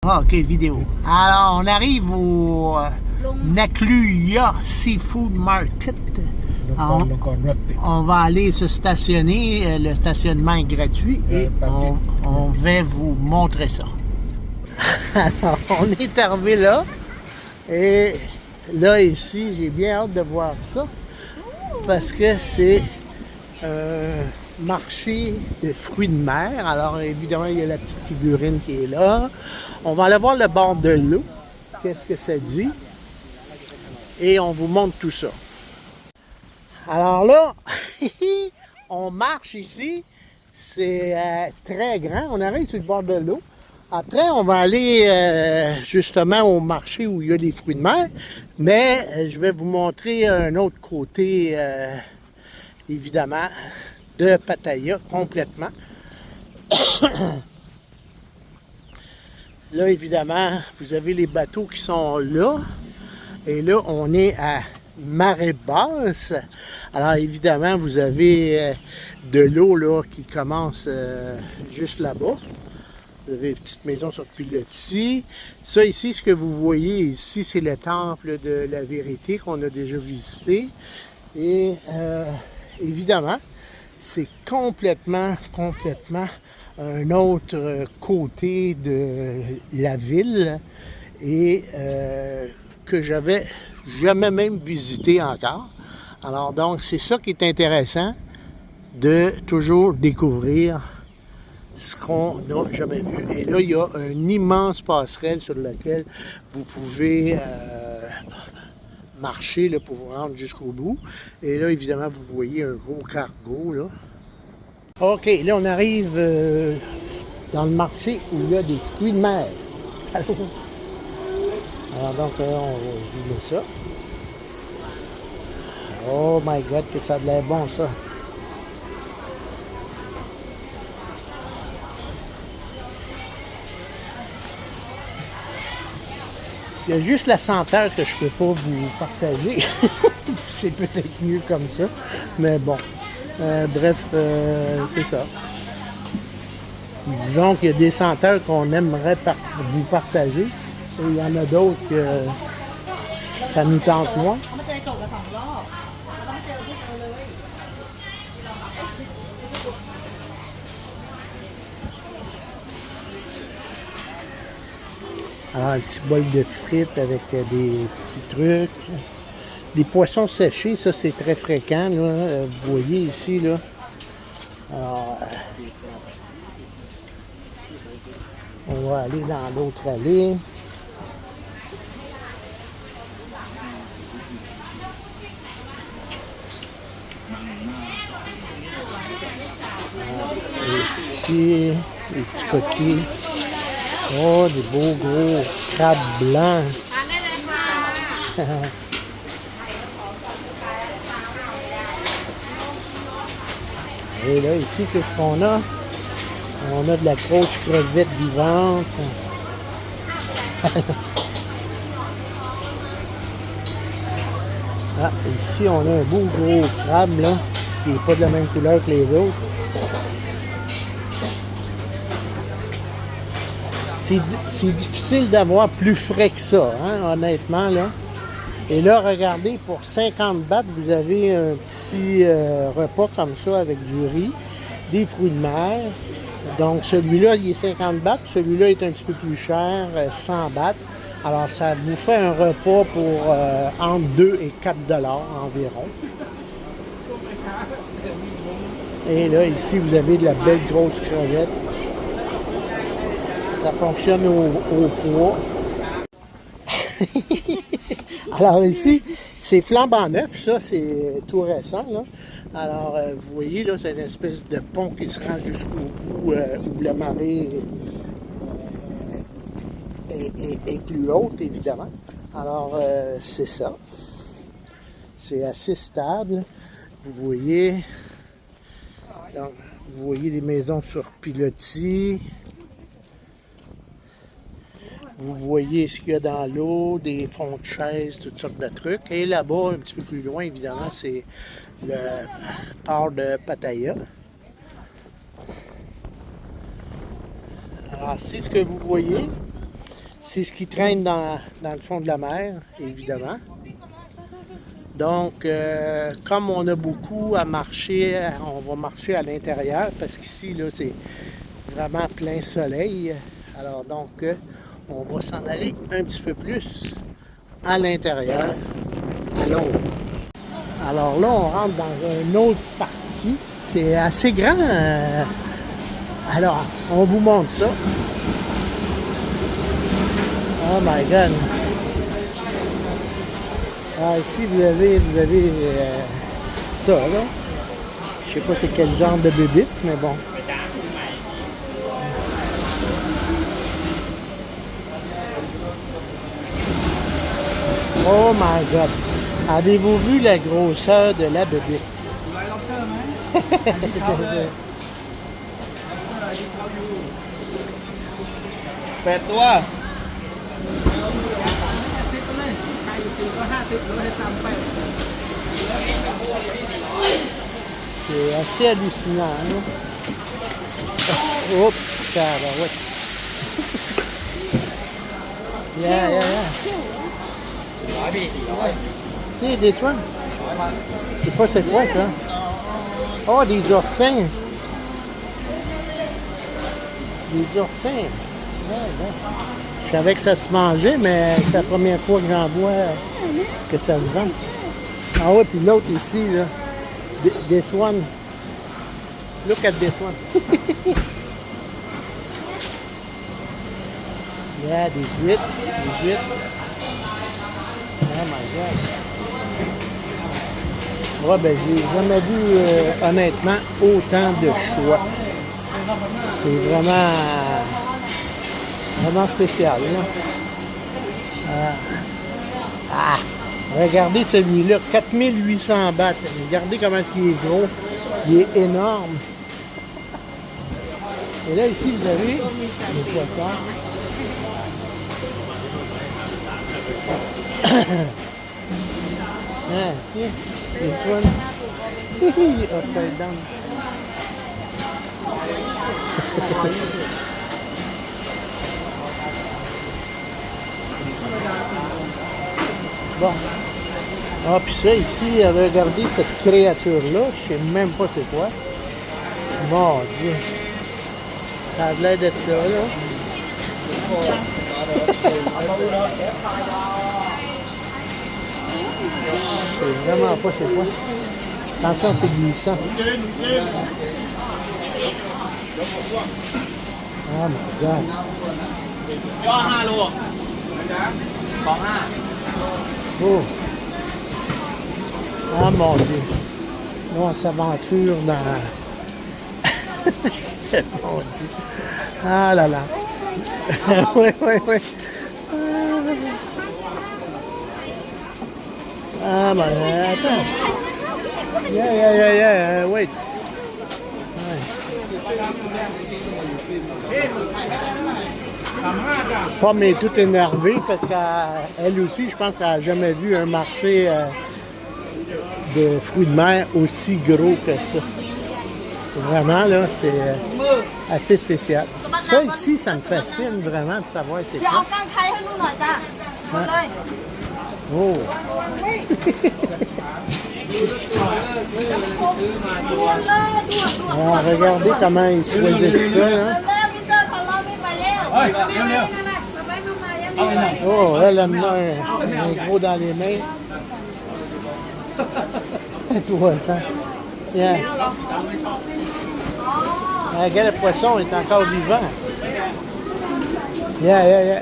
Ah, OK, vidéo. Alors, on arrive au Nakluya Seafood Market. On va aller se stationner. Le stationnement est gratuit et on va vous montrer ça. Alors, on est arrivé là. Et là, ici, j'ai bien hâte de voir ça. Parce que c'est un marché de fruits de mer. Alors, évidemment, il y a la petite figurine qui est là. On va aller voir le bord de l'eau. Qu'est-ce que ça dit? Et on vous montre tout ça. Alors là, on marche ici. C'est très grand. On arrive sur le bord de l'eau. Après, on va aller justement au marché où il y a des fruits de mer. Mais je vais vous montrer un autre côté, évidemment, de Pattaya complètement. Là, évidemment, vous avez les bateaux qui sont là. Et là, on est à marée basse. Alors, évidemment, vous avez de l'eau là qui commence juste là-bas. Vous avez une petite maison sur pilotis. Ça ici, ce que vous voyez ici, c'est le temple de la vérité qu'on a déjà visité. Et évidemment, c'est complètement un autre côté de la ville et que j'avais jamais même visité encore. Alors donc, c'est ça qui est intéressant, de toujours découvrir ce qu'on n'a jamais vu. Et là, il y a une immense passerelle sur laquelle vous pouvez marcher là, pour vous rendre jusqu'au bout. Et là, évidemment, vous voyez un gros cargo, là. OK, là, on arrive dans le marché où il y a des fruits de mer. Alors donc, on va vider ça. Oh my God, que ça a de l'air bon, ça. Il y a juste la senteur que je ne peux pas vous partager. C'est peut-être mieux comme ça. Mais bon, bref, c'est ça. Disons qu'il y a des senteurs qu'on aimerait vous partager. Et il y en a d'autres que ça nous tente moins. Alors, un petit bol de frites avec des petits trucs. Des poissons séchés, ça c'est très fréquent. Là. Vous voyez ici, là. Alors, on va aller dans l'autre allée. Ici, les petits coquilles. Oh, des beaux gros crabes blancs. Et là, ici, qu'est-ce qu'on a? On a de la grosse crevette vivante. Ah, ici, on a un beau gros crabe, là, qui n'est pas de la même couleur que les autres. C'est difficile d'avoir plus frais que ça, hein, honnêtement, là. Et là, regardez, pour 50 bahts, vous avez un petit repas comme ça avec du riz, des fruits de mer. Donc, celui-là, il est 50 bahts. Celui-là est un petit peu plus cher, 100 bahts. Alors, ça vous fait un repas pour entre 2 et 4 $ environ. Et là, ici, vous avez de la belle grosse crevette. Ça fonctionne au poids. Alors ici, c'est flambant neuf, ça, c'est tout récent, là. Alors, vous voyez, là, c'est une espèce de pont qui se rend jusqu'au bout où la marée est plus haute, évidemment. Alors, c'est ça. C'est assez stable. Vous voyez, donc, vous voyez les maisons sur pilotis. Vous voyez ce qu'il y a dans l'eau, des fonds de chaises, toutes sortes de trucs. Et là-bas, un petit peu plus loin, évidemment, c'est le port de Pattaya. Alors, c'est ce que vous voyez. c'est ce qui traîne dans le fond de la mer, évidemment. Donc, comme on a beaucoup à marcher, on va marcher à l'intérieur parce qu'ici, là, c'est vraiment plein soleil. Alors, donc, on va s'en aller un petit peu plus à l'intérieur, à l'ombre. Alors là, on rentre dans une autre partie. C'est assez grand. Alors, on vous montre ça. Oh my God! Ah, ici, vous avez ça, là. Je sais pas c'est quel genre de bébite, mais bon. Oh my God! Avez-vous vu la grosseur de la bébite? Fais-toi! C'est assez hallucinant, là. Oups, ouais. Yeah. See, this one? Je sais pas c'est quoi ça. Oh, des oursins. Des oursins. Ouais. Je savais que ça se mangeait, mais c'est la première fois que j'en vois que ça se vend. Ah ouais, puis l'autre ici, là. This one. Look at this one. Yeah, des huîtres. Oh my God. Ouais, ben j'ai jamais vu, honnêtement, autant de choix. C'est vraiment spécial, là. Regardez celui-là, 4800 bahts. Regardez comment est-ce qu'il est gros. Il est énorme. Et là, ici, vous avez les poissons. See? This one. Upside down. Bon. Ah, puis ça, ici, regardez cette créature-là. Je sais même pas c'est quoi. Mon Dieu. Ça a l'air d'être ça, là. Je sais vraiment pas c'est quoi. Attention, c'est glissant. Oh my God. Oh. Ah mon Dieu. Là, on s'aventure dans... Mon Dieu. Ah là là. Oui. Ah ben, attends. Yeah, wait. Ouais. Pomme est toute énervée parce qu'elle aussi, je pense qu'elle n'a jamais vu un marché de fruits de mer aussi gros que ça. Vraiment, là, c'est assez spécial. Ça ici, ça me fascine vraiment de savoir c'est quoi. Hein? Oh! Alors, regardez comment ils choisissent ça, hein? Oh, elle a un gros dans les mains. 300. Yeah. Regarde, le poisson est encore vivant. Yeah.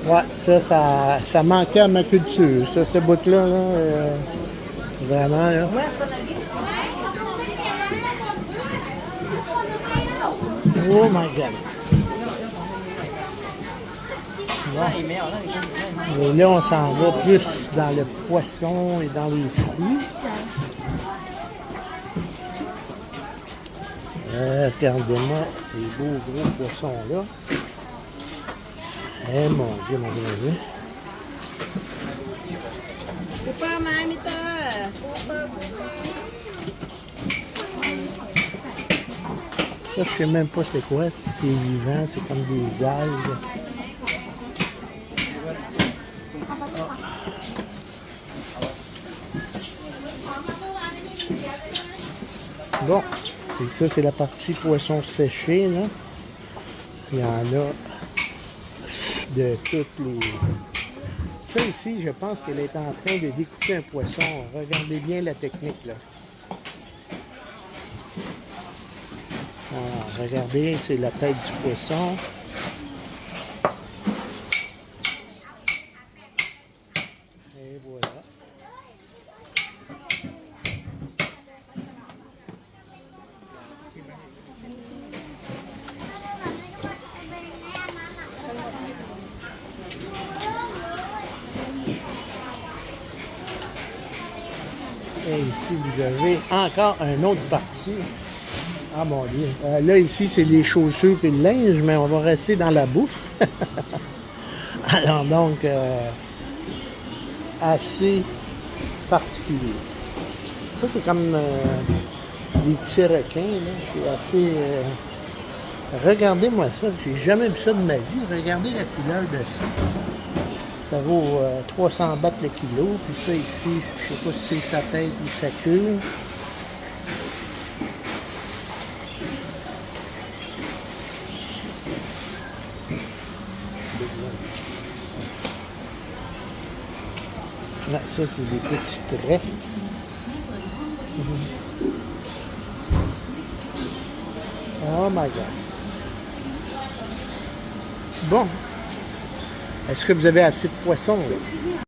Ouais, ça manquait à ma culture, ça, ce bout-là, là, vraiment, là. Oh my God! Ouais. Et là, on s'en va plus dans le poisson et dans les fruits. Regardez-moi ces beaux gros poissons-là. Eh mon Dieu. Ça, je sais même pas c'est quoi. Si c'est vivant, c'est comme des algues. Bon, et ça, c'est la partie poisson séché, là. Il y en a de toutes les... Ça ici, je pense qu'elle est en train de découper un poisson. Regardez bien la technique, là. Voilà, regardez, c'est la tête du poisson. Et voilà. Et ici, vous avez encore une autre partie. Ah mon Dieu. Là, ici, c'est les chaussures et le linge, mais on va rester dans la bouffe. Alors donc, assez particulier. Ça, c'est comme des petits requins. C'est assez... Regardez-moi ça. J'ai jamais vu ça de ma vie. Regardez la couleur de ça. Ça vaut 300 bahts le kilo. Puis ça ici, je sais pas si c'est sa tête ou sa queue. Là, ça, c'est des petites restes. Oh my God. Bon. Est-ce que vous avez assez de poissons, là?